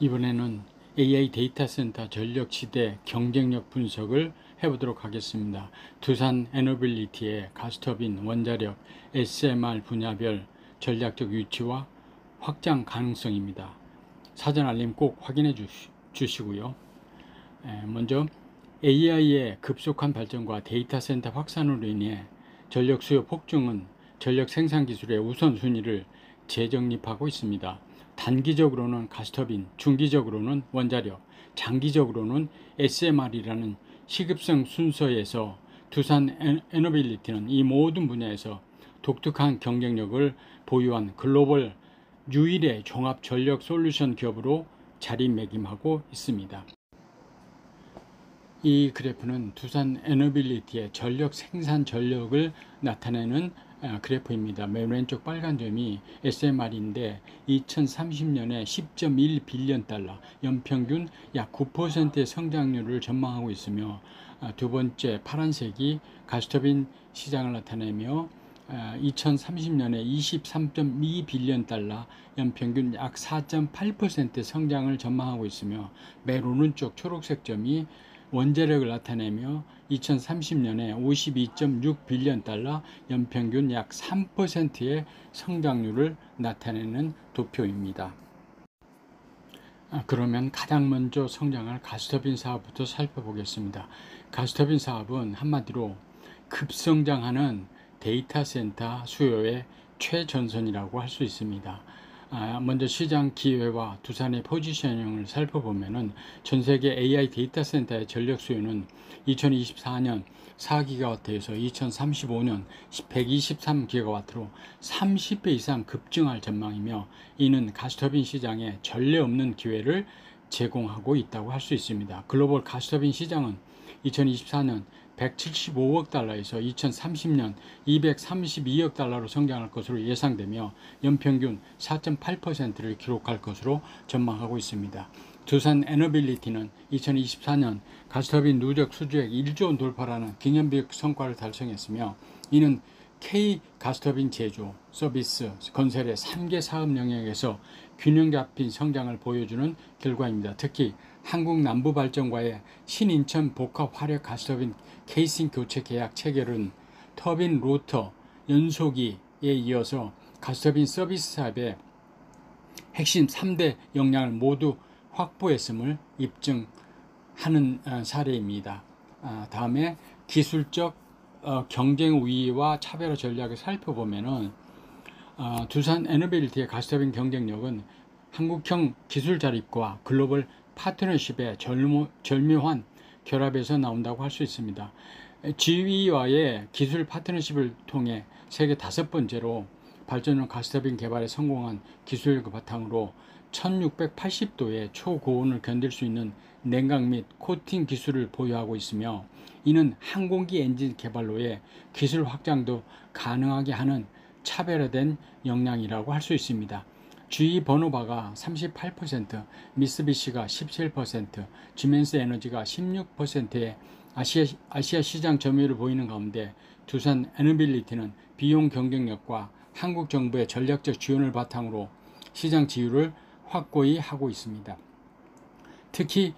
이번에는 AI 데이터 센터 전력 시대 경쟁력 분석을 해보도록 하겠습니다. 두산 에너빌리티의 가스터빈, 원자력, SMR 분야별 전략적 위치와 확장 가능성입니다. 사전 알림 꼭 확인해 주시고요. 먼저 AI의 급속한 발전과 데이터 센터 확산으로 인해 전력 수요 폭증은 전력 생산 기술의 우선순위를 재정립하고 있습니다. 단기적으로는 가스터빈, 중기적으로는 원자력, 장기적으로는 SMR이라는 시급성 순서에서 두산 에너빌리티는 이 모든 분야에서 독특한 경쟁력을 보유한 글로벌 유일의 종합 전력 솔루션 기업으로 자리매김하고 있습니다. 이 그래프는 두산 에너빌리티의 전력 생산 전력을 나타내는 그래프입니다. 맨 왼쪽 빨간 점이 SMR인데 2030년에 10.1 빌리언 달러, 연평균 약 9%의 성장률을 전망하고 있으며, 두 번째 파란색이 가스터빈 시장을 나타내며 2030년에 23.2 빌리언 달러, 연평균 약 4.8% 성장을 전망하고 있으며, 맨 오른쪽 초록색 점이 원자력을 나타내며 2030년에 52.6 빌리언 달러, 연평균 약 3%의 성장률을 나타내는 도표입니다. 그러면 가장 먼저 성장할 가스터빈 사업부터 살펴보겠습니다. 가스터빈 사업은 한마디로 급성장하는 데이터 센터 수요의 최전선이라고 할 수 있습니다. 먼저 시장 기회와 두산의 포지셔닝을 살펴보면은 전 세계 AI 데이터 센터의 전력 수요는 2024년 4기가와트에서 2035년 123기가와트로 30배 이상 급증할 전망이며, 이는 가스터빈 시장에 전례 없는 기회를 제공하고 있다고 할 수 있습니다. 글로벌 가스터빈 시장은 2024년 175억 달러에서 2030년 232억 달러로 성장할 것으로 예상되며, 연평균 4.8%를 기록할 것으로 전망하고 있습니다. 두산 에너빌리티는 2024년 가스터빈 누적 수주액 1조 원 돌파라는 기념비적 성과를 달성했으며, 이는 K 가스터빈 제조, 서비스, 건설의 3개 사업 영역에서 균형 잡힌 성장을 보여주는 결과입니다. 특히 한국 남부발전과의 신인천 복합 화력 가스터빈 케이싱 교체 계약 체결은 터빈 로터 연소기에 이어서 가스터빈 서비스 사업의 핵심 3대 역량을 모두 확보했음을 입증하는 사례입니다. 다음에 기술적 경쟁 우위와 차별화 전략을 살펴보면은, 두산 에너빌리티의 가스터빈 경쟁력은 한국형 기술 자립과 글로벌 파트너십의 절묘한 결합에서 나온다고 할 수 있습니다. GE와의 기술 파트너십을 통해 세계 5번째로 발전용 가스터빈 개발에 성공한 기술력을 바탕으로 1680도의 초고온을 견딜 수 있는 냉각 및 코팅 기술을 보유하고 있으며, 이는 항공기 엔진 개발로의 기술 확장도 가능하게 하는 차별화된 역량이라고 할 수 있습니다. GE 버노바가 38%, 미쓰비시가 17%, 지멘스 에너지가 16%의 아시아 시장 점유율을 보이는 가운데, 두산 에너빌리티는 비용 경쟁력과 한국 정부의 전략적 지원을 바탕으로 시장 지위를 확고히 하고 있습니다. 특히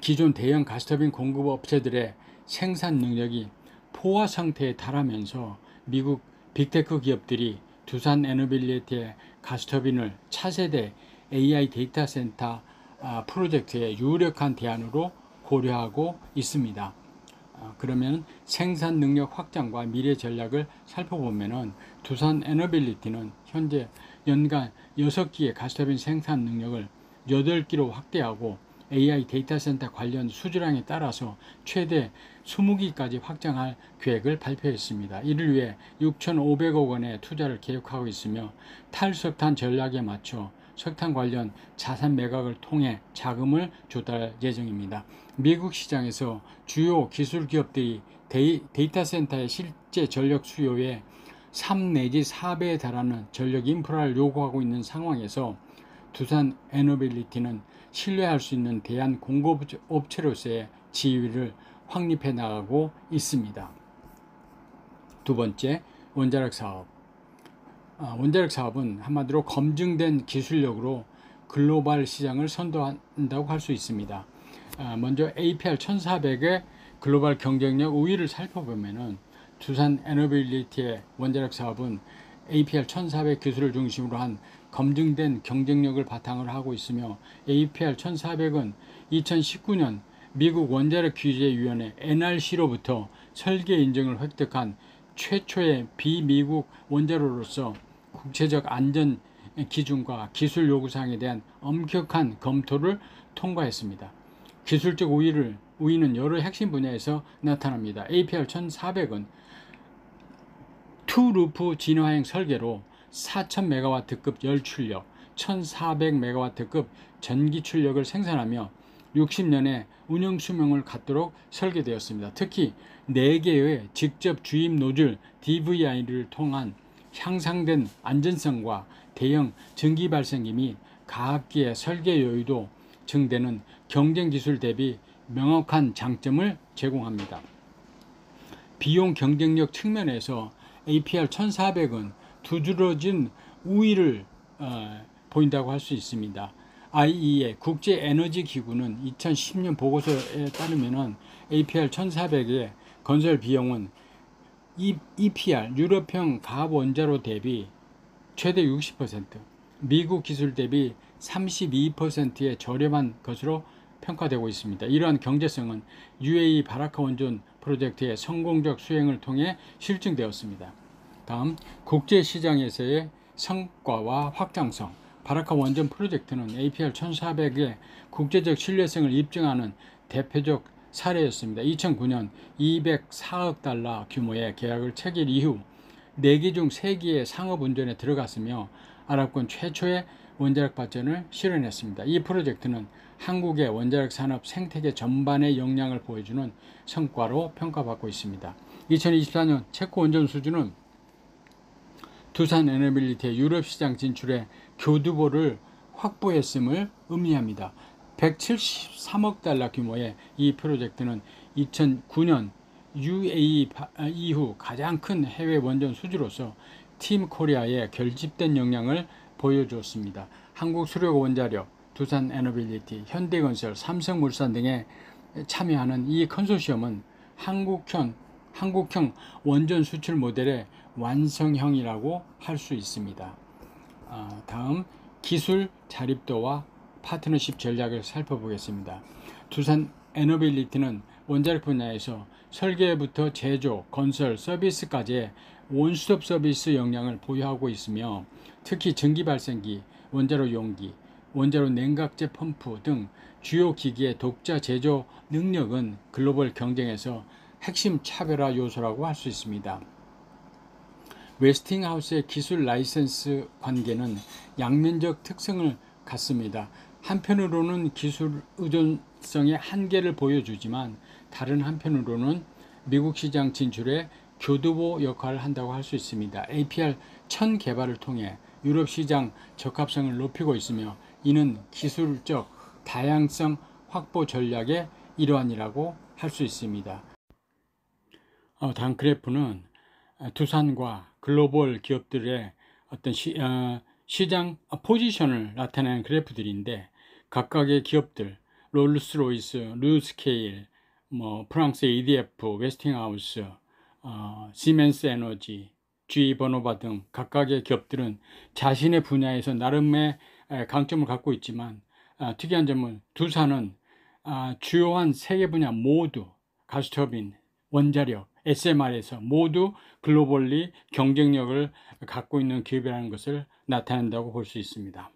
기존 대형 가스터빈 공급 업체들의 생산 능력이 포화 상태에 달하면서 미국 빅테크 기업들이 두산 에너빌리티의 가스터빈을 차세대 AI 데이터 센터 프로젝트의 유력한 대안으로 고려하고 있습니다. 그러면 생산 능력 확장과 미래 전략을 살펴보면은, 두산 에너빌리티는 현재 연간 6기의 가스터빈 생산 능력을 8기로 확대하고, AI 데이터 센터 관련 수주량에 따라서 최대 20기까지 확장할 계획을 발표했습니다. 이를 위해 6,500억 원의 투자를 계획하고 있으며, 탈석탄 전략에 맞춰 석탄 관련 자산 매각을 통해 자금을 조달할 예정입니다. 미국 시장에서 주요 기술 기업들이 데이터 센터의 실제 전력 수요의 3 내지 4배에 달하는 전력 인프라를 요구하고 있는 상황에서 두산 에너빌리티는 신뢰할 수 있는 대한 공급업체로서의 지위를 확립해 나가고 있습니다. 두 번째, 원자력 사업. 원자력 사업은 한마디로 검증된 기술력으로 글로벌 시장을 선도한다고 할 수 있습니다. 먼저 APR 1400의 글로벌 경쟁력 우위를 살펴보면은 두산 에너빌리티의 원자력 사업은 APR 1400 기술을 중심으로 한 검증된 경쟁력을 바탕으로 하고 있으며, APR 1400은 2019년 미국 원자력 규제위원회 NRC로부터 설계 인증을 획득한 최초의 비미국 원자로로서 국제적 안전 기준과 기술 요구사항에 대한 엄격한 검토를 통과했습니다. 기술적 우위는 여러 핵심 분야에서 나타납니다. APR 1400은 투루프 진화행 설계로 4000메가와트급 열 출력, 1400메가와트급 전기 출력을 생산하며 60년의 운영 수명을 갖도록 설계되었습니다. 특히 4개의 직접 주입 노즐 DVI를 통한 향상된 안전성과 대형 전기 발생기 및 가압기의 설계 여유도 증대는 경쟁 기술 대비 명확한 장점을 제공합니다. 비용 경쟁력 측면에서 APR 1400은 두드러진 우위를 보인다고 할 수 있습니다. IEA 국제에너지기구는 2010년 보고서에 따르면 APR 1400의 건설 비용은 EPR 유럽형 가압 원자로 대비 최대 60%, 미국 기술 대비 32%의 저렴한 것으로 평가되고 있습니다. 이러한 경제성은 UAE 바라카 원전 프로젝트의 성공적 수행을 통해 실증되었습니다. 다음, 국제시장에서의 성과와 확장성. 바라카 원전 프로젝트는 APR 1400의 국제적 신뢰성을 입증하는 대표적 사례였습니다. 2009년 204억 달러 규모의 계약을 체결 이후 4기 중 3기의 상업운전에 들어갔으며 아랍권 최초의 원자력 발전을 실현했습니다. 이 프로젝트는 한국의 원자력 산업 생태계 전반의 역량을 보여주는 성과로 평가받고 있습니다. 2024년 체코 원전 수주는 두산 에너빌리티의 유럽 시장 진출에 교두보를 확보했음을 의미합니다. 173억 달러 규모의 이 프로젝트는 2009년 UAE 이후 가장 큰 해외 원전 수주로서 팀 코리아의 결집된 역량을 보여주었습니다. 한국수력원자력, 두산 에너빌리티, 현대건설, 삼성물산 등에 참여하는 이 컨소시엄은 한국형 원전 수출 모델의 완성형이라고 할 수 있습니다. 다음, 기술 자립도와 파트너십 전략을 살펴보겠습니다. 두산 에너빌리티는 원자력 분야에서 설계부터 제조, 건설, 서비스까지의 원스톱 서비스 역량을 보유하고 있으며, 특히 전기 발생기, 원자로 용기, 원자로 냉각제 펌프 등 주요 기기의 독자 제조 능력은 글로벌 경쟁에서 핵심 차별화 요소라고 할 수 있습니다. 웨스팅하우스의 기술 라이센스 관계는 양면적 특성을 갖습니다. 한편으로는 기술 의존성의 한계를 보여주지만, 다른 한편으로는 미국 시장 진출에 교두보 역할을 한다고 할 수 있습니다. APR 1000 개발을 통해 유럽 시장 적합성을 높이고 있으며, 이는 기술적 다양성 확보 전략의 일환이라고 할 수 있습니다. 다음 그래프는 두산과 글로벌 기업들의 어떤 시장 포지션을 나타내는 그래프들인데, 각각의 기업들, 롤스로이스, 루스케일, 프랑스의 EDF, 웨스팅하우스, 시멘스 에너지, GE 버노바 등 각각의 기업들은 자신의 분야에서 나름의 강점을 갖고 있지만, 특이한 점은 두산은 주요한 세계 분야 모두 가스터빈, 원자력, SMR에서 모두 글로벌리 경쟁력을 갖고 있는 기업이라는 것을 나타낸다고 볼 수 있습니다.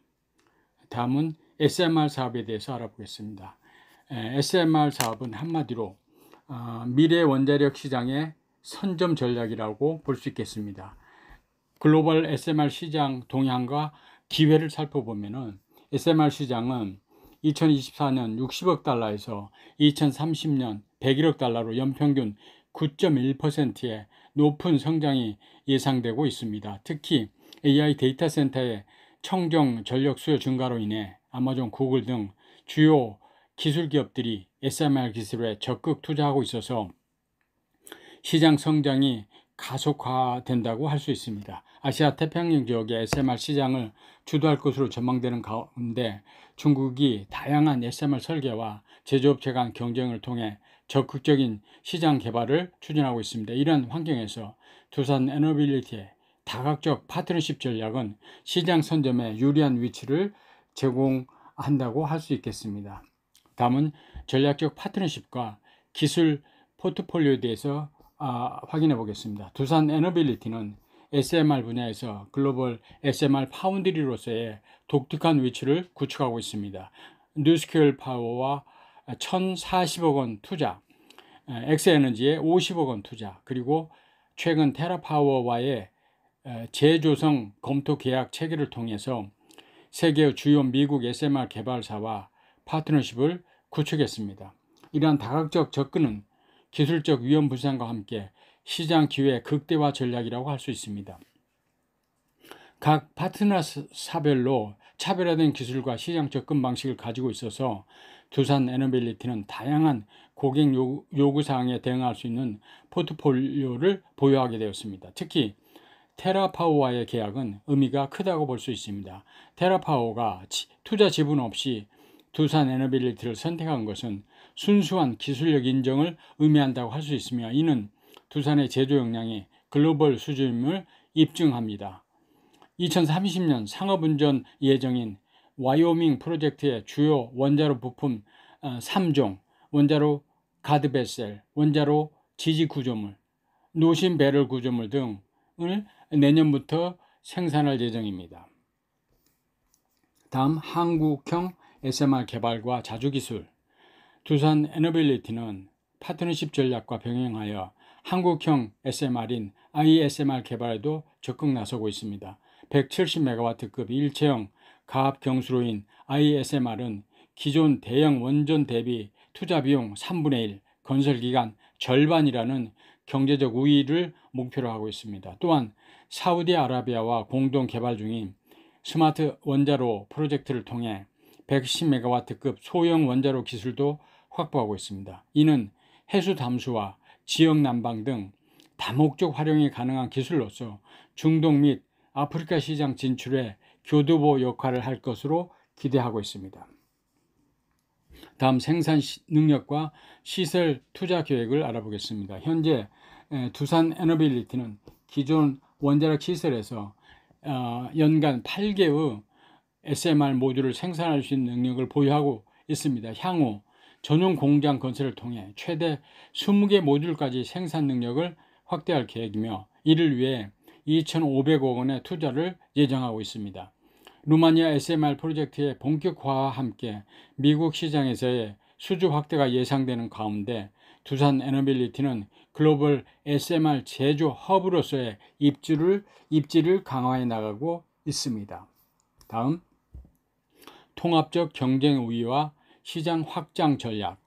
다음은 SMR 사업에 대해서 알아보겠습니다. SMR 사업은 한마디로 미래 원자력 시장의 선점 전략이라고 볼 수 있겠습니다. 글로벌 SMR 시장 동향과 기회를 살펴보면은, SMR 시장은 2024년 60억 달러에서 2030년 101억 달러로 연평균 9.1%의 높은 성장이 예상되고 있습니다. 특히 AI 데이터 센터의 청정 전력 수요 증가로 인해 아마존, 구글 등 주요 기술 기업들이 SMR 기술에 적극 투자하고 있어서 시장 성장이 가속화된다고 할 수 있습니다. 아시아 태평양 지역의 SMR 시장을 주도할 것으로 전망되는 가운데 중국이 다양한 SMR 설계와 제조업체 간 경쟁을 통해 적극적인 시장 개발을 추진하고 있습니다. 이런 환경에서 두산 에너빌리티의 다각적 파트너십 전략은 시장 선점에 유리한 위치를 제공한다고 할 수 있겠습니다. 다음은 전략적 파트너십과 기술 포트폴리오에 대해서 확인해 보겠습니다. 두산 에너빌리티는 SMR 분야에서 글로벌 SMR 파운드리로서의 독특한 위치를 구축하고 있습니다. 뉴스케일 파워와 1,040억 원 투자, 엑스에너지에 50억 원 투자, 그리고 최근 테라파워와의 재조성 검토 계약 체결을 통해서 세계 주요 미국 SMR 개발사와 파트너십을 구축했습니다. 이러한 다각적 접근은 기술적 위험 분산과 함께 시장 기회 극대화 전략이라고 할 수 있습니다. 각 파트너사별로 차별화된 기술과 시장 접근 방식을 가지고 있어서 두산 에너빌리티는 다양한 고객 요구사항에 대응할 수 있는 포트폴리오를 보유하게 되었습니다. 특히 테라파워와의 계약은 의미가 크다고 볼 수 있습니다. 테라파워가 투자 지분 없이 두산 에너빌리티를 선택한 것은 순수한 기술력 인정을 의미한다고 할 수 있으며, 이는 두산의 제조 역량이 글로벌 수준임을 입증합니다. 2030년 상업운전 예정인 와이오밍 프로젝트의 주요 원자로 부품 3종, 원자로 가드베셀, 원자로 지지 구조물, 노심 배럴 구조물 등을 내년부터 생산할 예정입니다. 다음 한국형 SMR 개발과 자주기술. 두산 에너빌리티는 파트너십 전략과 병행하여 한국형 SMR인 ISMR 개발에도 적극 나서고 있습니다. 170MW급 일체형 가압 경수로인 ISMR은 기존 대형 원전 대비 투자 비용 3분의 1, 건설 기간 절반이라는 경제적 우위를 목표로 하고 있습니다. 또한 사우디아라비아와 공동 개발 중인 스마트 원자로 프로젝트를 통해 110MW급 소형 원자로 기술도 확보하고 있습니다. 이는 해수 담수와 지역 난방 등 다목적 활용이 가능한 기술로서 중동 및 아프리카 시장 진출에 교두보 역할을 할 것으로 기대하고 있습니다. 다음 생산 능력과 시설 투자 계획을 알아보겠습니다. 현재 두산 에너빌리티는 기존 원자력 시설에서 연간 8개의 SMR 모듈을 생산할 수 있는 능력을 보유하고 있습니다. 향후 전용 공장 건설을 통해 최대 20개 모듈까지 생산 능력을 확대할 계획이며, 이를 위해 2,500억 원의 투자를 예정하고 있습니다. 루마니아 SMR 프로젝트의 본격화와 함께 미국 시장에서의 수주 확대가 예상되는 가운데 두산 에너빌리티는 글로벌 SMR 제조 허브로서의 입지를 강화해 나가고 있습니다. 다음, 통합적 경쟁 우위와 시장 확장 전략,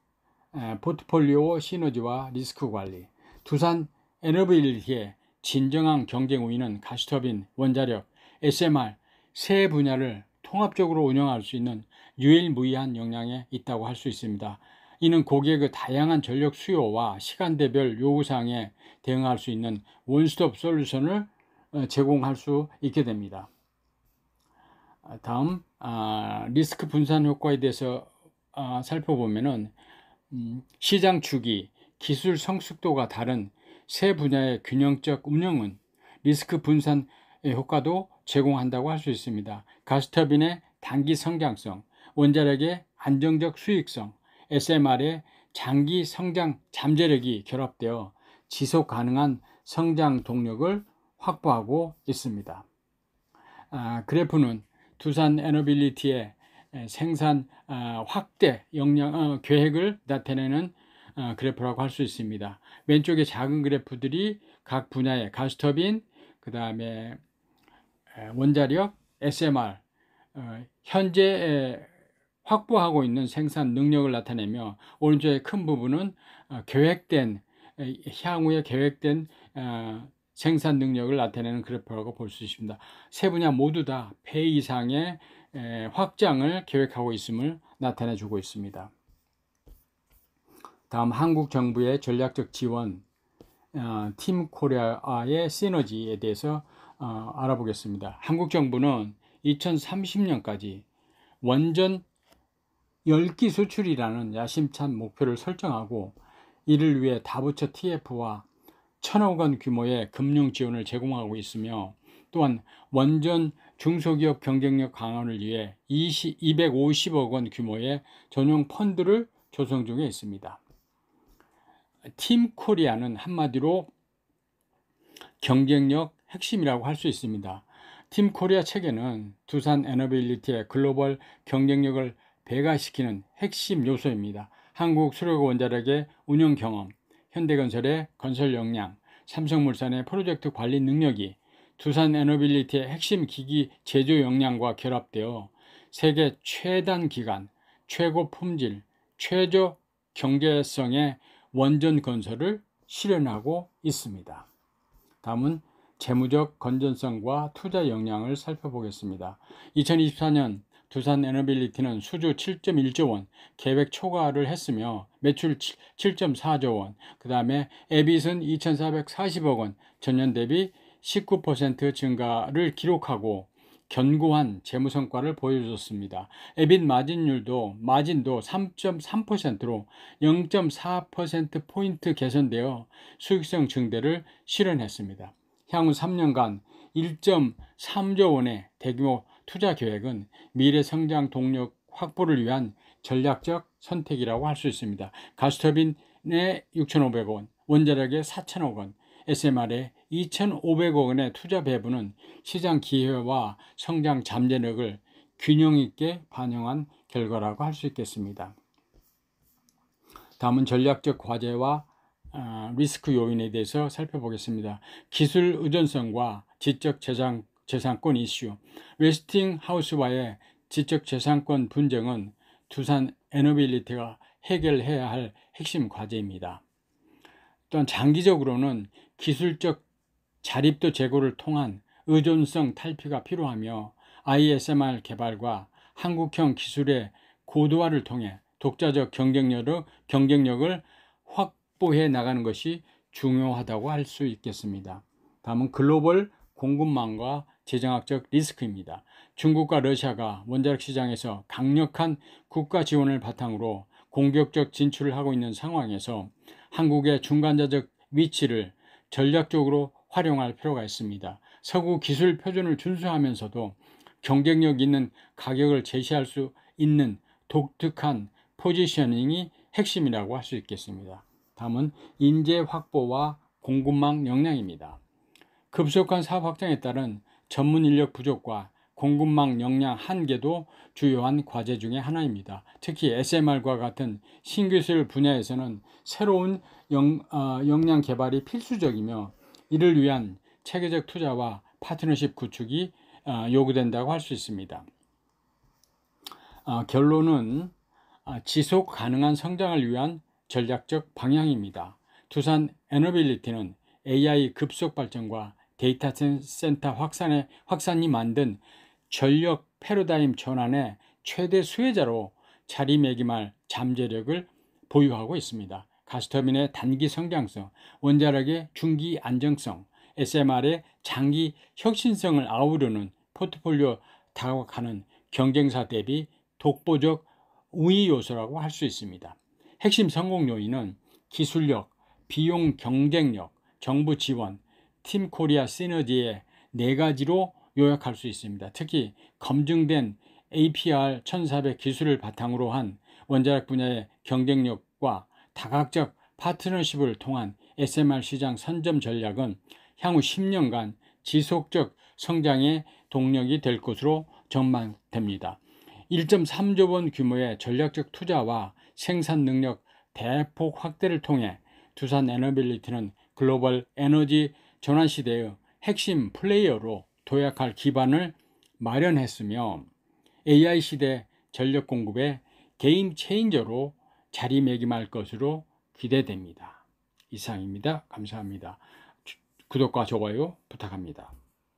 포트폴리오 시너지와 리스크 관리. 두산 에너빌리티의 진정한 경쟁 우위는 가스터빈, 원자력, SMR 세 분야를 통합적으로 운영할 수 있는 유일무이한 역량에 있다고 할 수 있습니다. 이는 고객의 다양한 전력 수요와 시간대별 요구사항에 대응할 수 있는 원스톱 솔루션을 제공할 수 있게 됩니다. 다음, 리스크 분산 효과에 대해서 살펴보면은 시장 주기, 기술 성숙도가 다른 세 분야의 균형적 운영은 리스크 분산 효과도 제공한다고 할 수 있습니다. 가스터빈의 단기 성장성, 원자력의 안정적 수익성, SMR의 장기 성장 잠재력이 결합되어 지속 가능한 성장 동력을 확보하고 있습니다. 그래프는 두산 에너빌리티의 생산 확대 역량 계획을 나타내는 그래프라고 할 수 있습니다. 왼쪽에 작은 그래프들이 각 분야의 가스터빈, 그 다음에 원자력, SMR 현재 확보하고 있는 생산 능력을 나타내며, 오른쪽의 큰 부분은 계획된 향후에 계획된 생산 능력을 나타내는 그래프라고 볼 수 있습니다. 세 분야 모두 다 배 이상의 확장을 계획하고 있음을 나타내 주고 있습니다. 다음, 한국 정부의 전략적 지원, 팀 코리아의 시너지에 대해서 알아보겠습니다. 한국 정부는 2030년까지 원전 10기 수출이라는 야심찬 목표를 설정하고 이를 위해 다부처 TF와 1,000억 원 규모의 금융 지원을 제공하고 있으며, 또한 원전 중소기업 경쟁력 강화를 위해 250억 원 규모의 전용 펀드를 조성 중에 있습니다. 팀 코리아는 한마디로 경쟁력 핵심이라고 할 수 있습니다. 팀 코리아 체계는 두산 에너빌리티의 글로벌 경쟁력을 배가시키는 핵심 요소입니다. 한국 수력을 원자력의 운영 경험, 현대건설의 건설 역량, 삼성물산의 프로젝트 관리 능력이 두산 에너빌리티의 핵심 기기 제조 역량과 결합되어 세계 최단 기간, 최고 품질, 최저 경제성의 원전 건설을 실현하고 있습니다. 다음은 재무적 건전성과 투자 역량을 살펴보겠습니다. 2024년 두산 에너빌리티는 수주 7.1조 원 계획 초과를 했으며 매출 7.4조 원, 그 다음에 EBIT은 2,440억 원, 전년 대비 19% 증가를 기록하고 견고한 재무 성과를 보여줬습니다. EBIT 마진도 3.3%로 0.4%포인트 개선되어 수익성 증대를 실현했습니다. 향후 3년간 1.3조 원의 대규모 투자 계획은 미래 성장 동력 확보를 위한 전략적 선택이라고 할 수 있습니다. 가스터빈에 6,500억 원, 원자력에 4,000억 원, SMR에 2,500억 원의 투자 배분은 시장 기회와 성장 잠재력을 균형 있게 반영한 결과라고 할 수 있겠습니다. 다음은 전략적 과제와 리스크 요인에 대해서 살펴보겠습니다. 기술 의존성과 지적 재산권 이슈. 웨스팅하우스와의 지적 재산권 분쟁은 두산 에너빌리티가 해결해야 할 핵심 과제입니다. 또한 장기적으로는 기술적 자립도 제고를 통한 의존성 탈피가 필요하며 ISMR 개발과 한국형 기술의 고도화를 통해 독자적 경쟁력을 확보해 나가는 것이 중요하다고 할 수 있겠습니다. 다음은 글로벌 공급망과 재정학적 리스크입니다. 중국과 러시아가 원자력 시장에서 강력한 국가 지원을 바탕으로 공격적 진출을 하고 있는 상황에서 한국의 중간자적 위치를 전략적으로 활용할 필요가 있습니다. 서구 기술 표준을 준수하면서도 경쟁력 있는 가격을 제시할 수 있는 독특한 포지셔닝이 핵심이라고 할 수 있겠습니다. 다음은 인재 확보와 공급망 역량입니다. 급속한 사업 확장에 따른 전문 인력 부족과 공급망 역량 한계도 주요한 과제 중의 하나입니다. 특히 SMR과 같은 신기술 분야에서는 새로운 역량 개발이 필수적이며 이를 위한 체계적 투자와 파트너십 구축이 요구된다고 할 수 있습니다. 결론은 지속 가능한 성장을 위한 전략적 방향입니다. 두산 에너빌리티는 AI 급속 발전과 데이터 센터 확산이 만든 전력 패러다임 전환의 최대 수혜자로 자리매김할 잠재력을 보유하고 있습니다. 가스터빈의 단기 성장성, 원자력의 중기 안정성, SMR의 장기 혁신성을 아우르는 포트폴리오 다각화는 경쟁사 대비 독보적 우위 요소라고 할 수 있습니다. 핵심 성공 요인은 기술력, 비용 경쟁력, 정부 지원, 팀 코리아 시너지의 4가지로 요약할 수 있습니다. 특히 검증된 APR 1400 기술을 바탕으로 한 원자력 분야의 경쟁력과 다각적 파트너십을 통한 SMR 시장 선점 전략은 향후 10년간 지속적 성장의 동력이 될 것으로 전망됩니다. 1.3조 원 규모의 전략적 투자와 생산 능력 대폭 확대를 통해 두산 에너빌리티는 글로벌 에너지 전환 시대의 핵심 플레이어로 도약할 기반을 마련했으며 AI 시대 전력 공급의 게임 체인저로 자리매김할 것으로 기대됩니다. 이상입니다. 감사합니다. 구독과 좋아요 부탁합니다.